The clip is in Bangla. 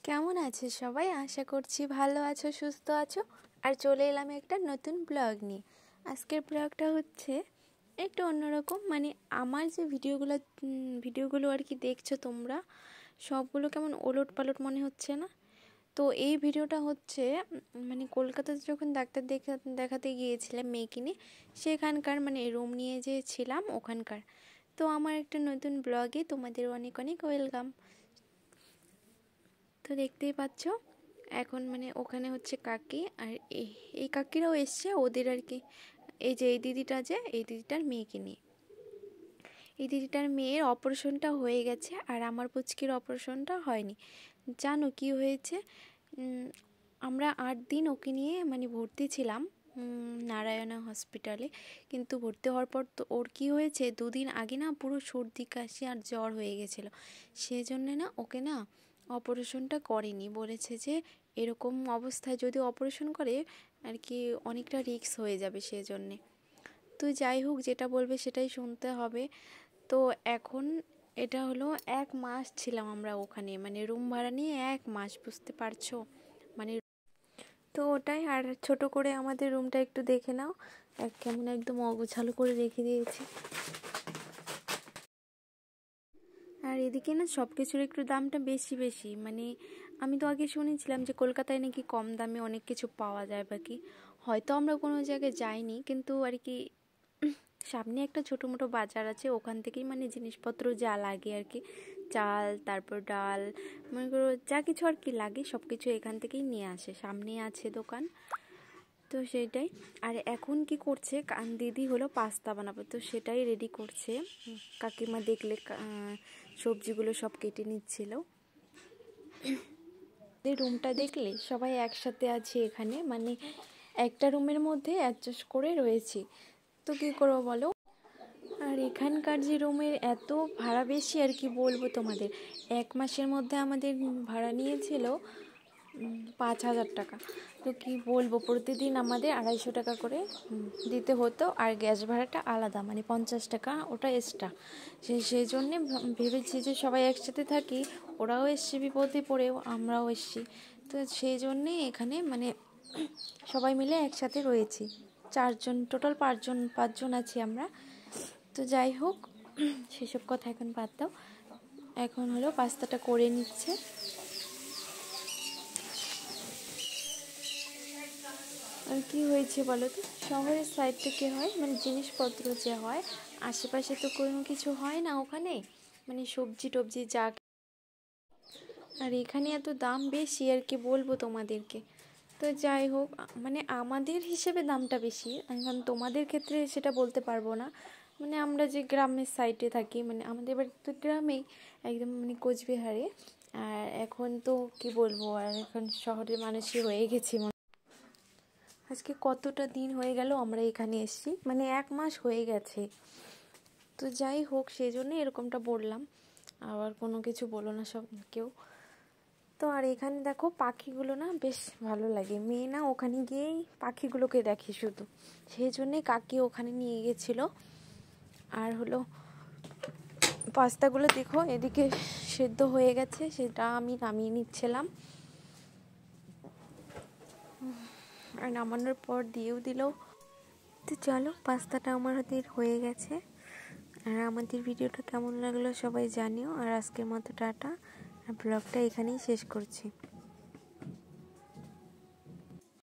কেমন আছো সবাই? আশা করছি ভালো আছো, সুস্থ আছো। আর চলে এলাম একটা নতুন ব্লগ নিয়ে। আজকের ব্লগটা হচ্ছে একটু অন্যরকম। মানে আমার যে ভিডিওগুলো আর কি দেখছো তোমরা, সবগুলো কেমন ওলট পালট মনে হচ্ছে না? তো এই ভিডিওটা হচ্ছে মানে কলকাতাতে যখন ডাক্তার দেখাতে গিয়েছিলাম মেয়েকে নিয়ে, সেখানকার মানে রুম নিয়ে যে ছিলাম ওখানকার। তো আমার একটা নতুন ব্লগে তোমাদের অনেক অনেক ওয়েলকাম। তো দেখতেই পাচ্ছ এখন মানে ওখানে হচ্ছে কাকি, আর এই কাকিরাও এসছে ওদের আর কি। এই যে এই দিদিটার মেয়েকে নিয়ে, এই দিদিটার মেয়ের অপারেশনটা হয়ে গেছে, আর আমার পুচকির অপারেশনটা হয়নি। জানো কি হয়েছে? আমরা 8 দিন ওকে নিয়ে মানে ভর্তি ছিলাম নারায়ণা হসপিটালে। কিন্তু ভর্তি হওয়ার পর তো ওর কী হয়েছে, 2 দিন আগে না পুরো সর্দি কাশি আর জ্বর হয়ে গেছিলো। সেই জন্যে না ওকে না অপারেশনটা করেনি। বলেছে যে এরকম অবস্থায় যদি অপারেশন করে আর কি অনেকটা রিস্ক হয়ে যাবে সেজন্যে। তো যাই হোক, যেটা বলবে সেটাই শুনতে হবে। তো এখন এটা হলো 1 মাস ছিলাম আমরা ওখানে, মানে রুম ভাড়া নিয়ে 1 মাস, বুঝতে পারছো? মানে তো ওটাই। আর ছোট করে আমাদের রুমটা একটু দেখে নাও, কেমন একদম অগোছালো করে রেখে দিয়েছি। আর এদিকে না সব কিছুর একটু দামটা বেশি বেশি। মানে আমি তো আগে শুনেছিলাম যে কলকাতায় নাকি কম দামে অনেক কিছু পাওয়া যায়, বাকি হয়তো আমরা কোনো জায়গায় যাইনি, কিন্তু আর কি সামনে একটা ছোটো মোটো বাজার আছে, ওখান থেকেই মানে জিনিসপত্র যা লাগে আর কি, চাল, তারপর ডাল, মনে করো যা কিছু আর কি লাগে সব কিছু এখান থেকেই নিয়ে আসে। সামনে আছে দোকান, তো সেটাই। আর এখন কি করছে দিদি হলো পাস্তা বানাবো, তো সেটাই রেডি করছে। কাকিমা দেখলে সবজিগুলো সব কেটে নিচ্ছিল। রুমটা দেখলে সবাই একসাথে আছি এখানে, মানে একটা রুমের মধ্যে অ্যাডজাস্ট করে রয়েছি। তো কী করবো বলো? আর এখানকার যে রুমের এত ভাড়া বেশি আর কি বলবো তোমাদের। 1 মাসের মধ্যে আমাদের ভাড়া নিয়েছিল 5,000 টাকা। তো কি বলবো, প্রতিদিন আমাদের 250 টাকা করে দিতে হতো, আর গ্যাস ভাড়াটা আলাদা, মানে 50 টাকা ওটা এক্সট্রা। সেই জন্যে ভেবেছি যে সবাই একসাথে থাকি, ওরাও এসছে বিপদে পড়েও, আমরাও এসছি। তো সেই জন্যে এখানে মানে সবাই মিলে একসাথে রয়েছি। 4 জন, টোটাল 5 জন আছি আমরা। তো যাই হোক, সেসব কথা এখন বাদ দাও। এখন হলো পাস্তাটা করে নিচ্ছে। আর কি হয়েছে বলো তো, শহরের সাইড থেকে হয় মানে জিনিসপত্র যে হয়, আশেপাশে তো কোনো কিছু হয় না ওখানে, মানে সবজি টবজি যা। আর এখানে এত দাম বেশি আর কি বলবো তোমাদেরকে। তো যাই হোক, মানে আমাদের হিসেবে দামটা বেশি, এখন তোমাদের ক্ষেত্রে সেটা বলতে পারবো না। মানে আমরা যে গ্রামের সাইডে থাকি, মানে আমাদের বাড়ি তো গ্রামেই, একদম মানে কোচবিহারে। আর এখন তো কি বলবো, আর এখন শহরের মানুষই হয়ে গেছি। আজকে কতটা দিন হয়ে গেল আমরা এখানে এসেছি, মানে 1 মাস হয়ে গেছে। তো যাই হোক, সেই জন্য এরকমটা বললাম, আবার কোনো কিছু বলো না সব কেউ। তো আর এখানে দেখো পাখিগুলো না বেশ ভালো লাগে, মেয়ে না ওখানে গিয়েই পাখিগুলোকে দেখে শুধু, সেই জন্যে কাকি ওখানে নিয়ে গেছিলো। আর হলো পাস্তাগুলো দেখো এদিকে সেদ্ধ হয়ে গেছে, সেটা আমি নামিয়ে নিচ্ছিলাম। আর নামানোর পর দিয়েও দিল। তো চলো, পাস্তাটা আমার হাতে হয়ে গেছে। আর আমাদের ভিডিওটা কেমন লাগলো সবাই জানিও। আর আজকের মতো টাটা, আর ব্লগটা এখানেই শেষ করছি।